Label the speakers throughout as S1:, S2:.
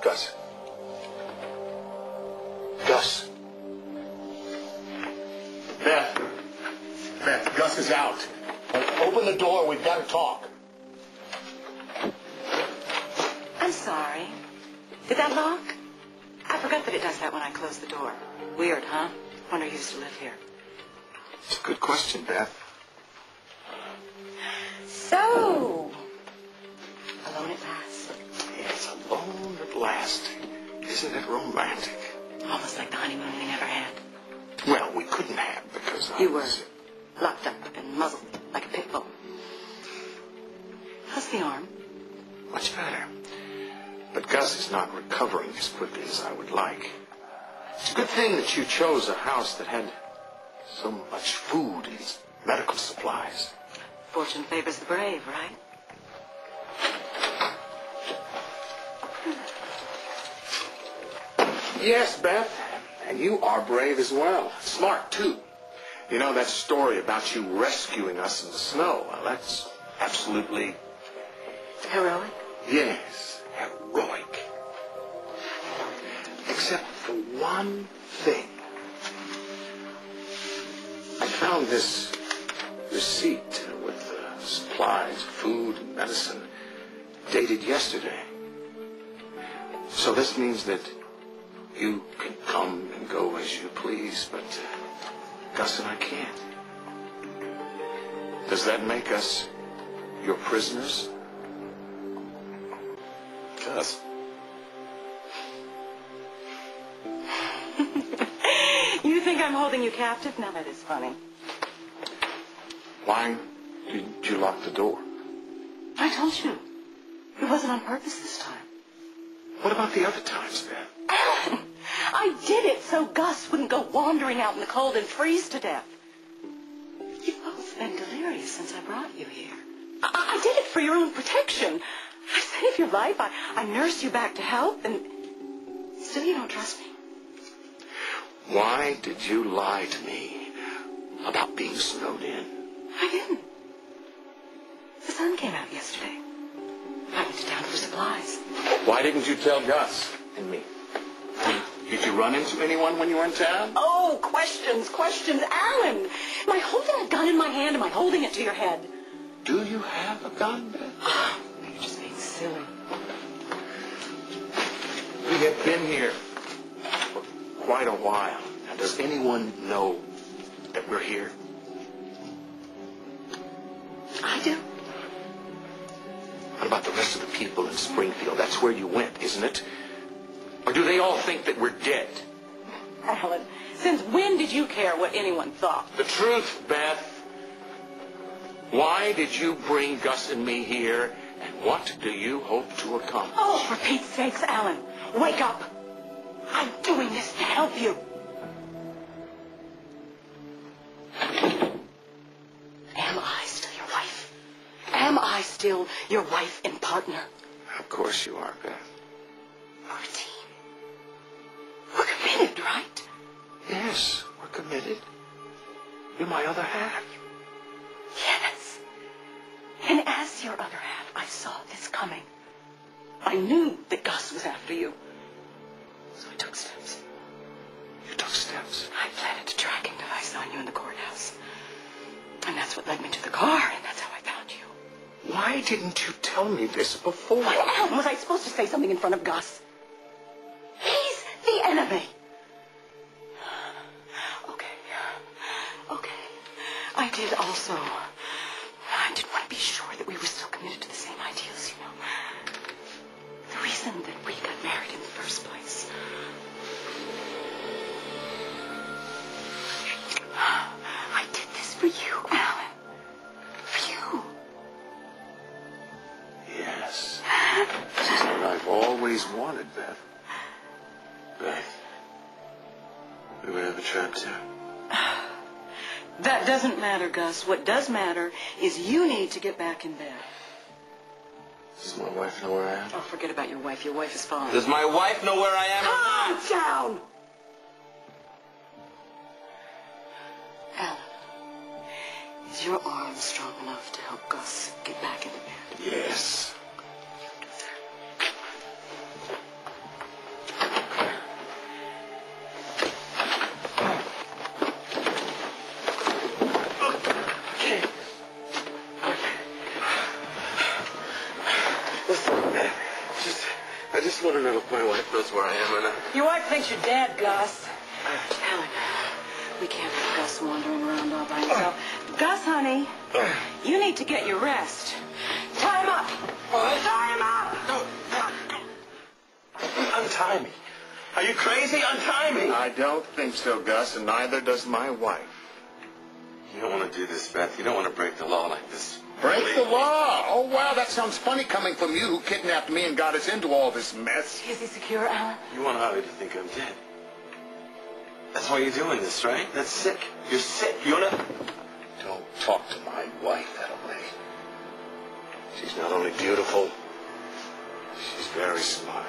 S1: Gus. Gus. Beth. Beth, Gus is out. Open the door. We've got to talk.
S2: I'm sorry. Did that lock? I forgot that it does that when I close the door. Weird, huh? Wonder you used to live here.
S1: It's a good question, Beth.
S2: So, alone at last.
S1: Yes, alone at last. Isn't it romantic?
S2: Almost like the honeymoon we never had.
S1: Well, we couldn't have because
S2: You were locked up and muzzled like a pit bull. How's the arm?
S1: Much better. But Gus is not recovering as quickly as I would like. It's a good thing that you chose a house that had so much food and medical supplies.
S2: Fortune favors the brave, right?
S1: Yes, Beth. And you are brave as well. Smart, too. You know, that story about you rescuing us in the snow, well, that's absolutely...
S2: Heroic?
S1: Yes, heroic. Except for one thing. I found this receipt with supplies, food, and medicine dated yesterday. So this means that you can come and go as you please, but Gus and I can't. Does that make us your prisoners? Gus.
S2: You think I'm holding you captive? Now that is funny.
S1: Why did you lock the door?
S2: I told you. It wasn't on purpose this time.
S1: What about the other times, then?
S2: Alan, I did it so Gus wouldn't go wandering out in the cold and freeze to death. You've both been delirious since I brought you here. I did it for your own protection. I saved your life. I nursed you back to health, and still you don't trust me.
S1: Why did you lie to me about being snowed in?
S2: I didn't. The sun came out yesterday. I went to town for supplies.
S1: Why didn't you tell Gus and me? Did you run into anyone when you were in town?
S2: Oh, questions. Alan, am I holding a gun in my hand? Am I holding it to your head?
S1: Do you have a gun, Beth?
S2: Oh, you're just being silly.
S1: We have been here for quite a while. Now, does anyone know that we're here?
S2: I do.
S1: What about the rest of the people in Springfield? That's where you went, isn't it? Or do they all think that we're dead?
S2: Alan, since when did you care what anyone thought?
S1: The truth, Beth. Why did you bring Gus and me here, and what do you hope to accomplish?
S2: Oh, for Pete's sakes, Alan, wake up. I'm doing this to help you. Am I still your wife? Am I still your wife and partner?
S1: Of course you are, Beth.
S2: We're a team. We're committed, right?
S1: Yes, we're committed. You're my other half.
S2: Yes. And as your other half, I saw this coming. I knew that Gus was after you. So I took steps.
S1: You took steps?
S2: I planted a tracking device on you in the courthouse. And that's what led me to the car, and that's how I found you.
S1: Why didn't you tell me this before?
S2: Why, Alan, was I supposed to say something in front of Gus? He's the enemy. Okay. I did also. I did want to be sure that we were still committed to the same ideals, you know. The reason that we got married in the first place. I did this for you, Alan. For you.
S1: Yes. This is what I've always wanted, Beth. Beth, we would have a trap too.
S2: That doesn't matter, Gus. What does matter is you need to get back in bed.
S1: Does my wife know where I am?
S2: Oh, forget about your wife. Your wife is fine.
S1: Does my wife know where I am?
S2: Calm down! Alan, is your arm strong enough to help Gus get back into bed?
S1: Yes.
S3: I just want to know if my wife knows where I am or not.
S2: Your wife thinks you're dead, Gus. Alan, we can't have Gus wandering around all by himself. Gus, honey, you need to get your rest. Tie him up! Tie him up!
S3: Untie me. Are you crazy? Untie me.
S1: I don't think so, Gus, and neither does my wife.
S3: You don't want to do this, Beth. You don't want to break the law like this.
S1: Break the law? Oh, wow, that sounds funny coming from you who kidnapped me and got us into all this mess.
S2: Is he secure, Alan?
S3: You want Harvey to think I'm dead. That's why you're doing this, right? That's sick. You're sick. You wanna...
S1: Don't talk to my wife that way. She's not only beautiful, she's very smart.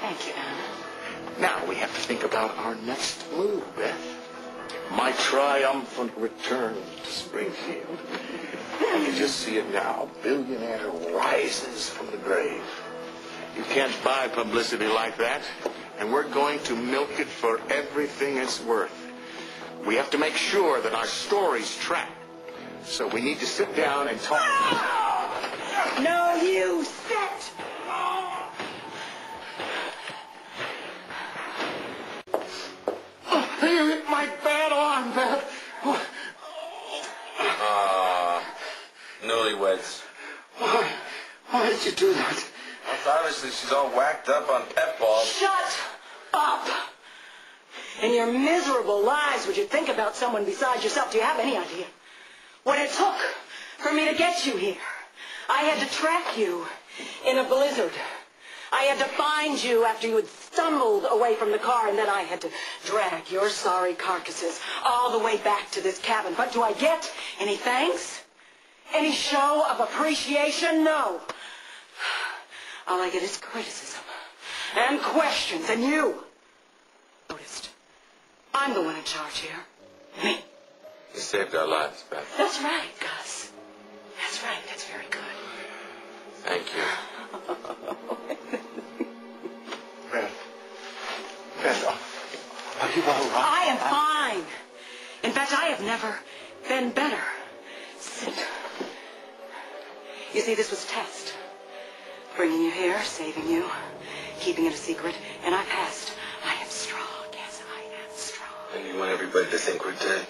S2: Thank you, Alan.
S1: Now we have to think about our next move, Beth. My triumphant return to Springfield. You just see it now. Billionaire rises from the grave. You can't buy publicity like that, and we're going to milk it for everything it's worth. We have to make sure that our stories track. So we need to sit down and talk.
S2: No, you sit!
S1: You hit my bad arm, Beth.
S3: Newlyweds.
S1: Why did you do that?
S3: Well, obviously she's all whacked up on pep balls.
S2: Shut up! In your miserable lives, would you think about someone besides yourself? Do you have any idea what it took for me to get you here? I had to track you in a blizzard. I had to find you after you had stumbled away from the car, and then I had to drag your sorry carcasses all the way back to this cabin. But do I get any thanks? Any show of appreciation? No. All I get is criticism and questions, and you noticed. I'm the one in charge here. Me.
S3: You saved our lives, Beth.
S2: That's right, Gus. That's right. That's very good.
S3: Thank you.
S1: Beth, are you all right?
S2: I am fine. In fact, I have never been better. Sit. You see, this was a test. Bringing you here, saving you, keeping it a secret, and I passed. I am strong. Yes, I am strong.
S3: And you want everybody to think we're dead.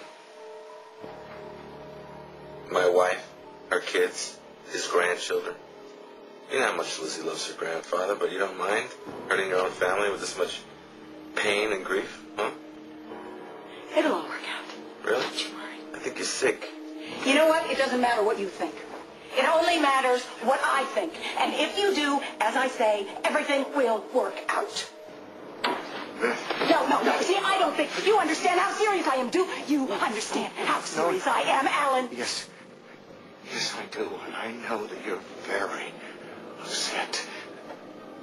S3: My wife, her kids, his grandchildren. You know how much Lizzie loves her grandfather, but you don't mind hurting your own family with this much pain and grief, huh?
S2: It'll all work out.
S3: Really?
S2: Don't you worry.
S3: I think you're sick.
S2: You know what? It doesn't matter what you think. It only matters what I think. And if you do, as I say, everything will work out. No. See, I don't think you understand how serious I am. Do you understand how serious I am, Alan?
S1: Yes, I do, and I know that you're very upset.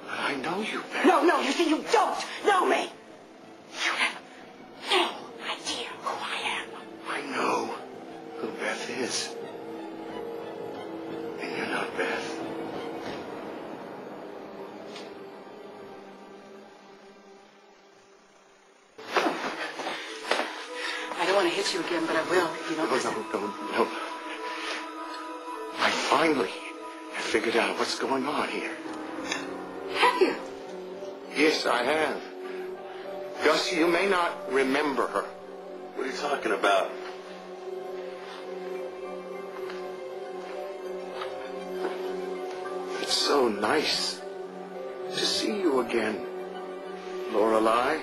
S1: I know you, Beth.
S2: No, you see, you don't know me. You have no idea who I am.
S1: I know who Beth is. And you're not Beth.
S2: I don't want to hit you again, but I will if you don't listen.
S1: No. I finally have figured out what's going on here.
S2: Have you?
S1: Yes, I have. Gus, you may not remember her.
S3: What are you talking about?
S1: It's so nice to see you again, Lorelei.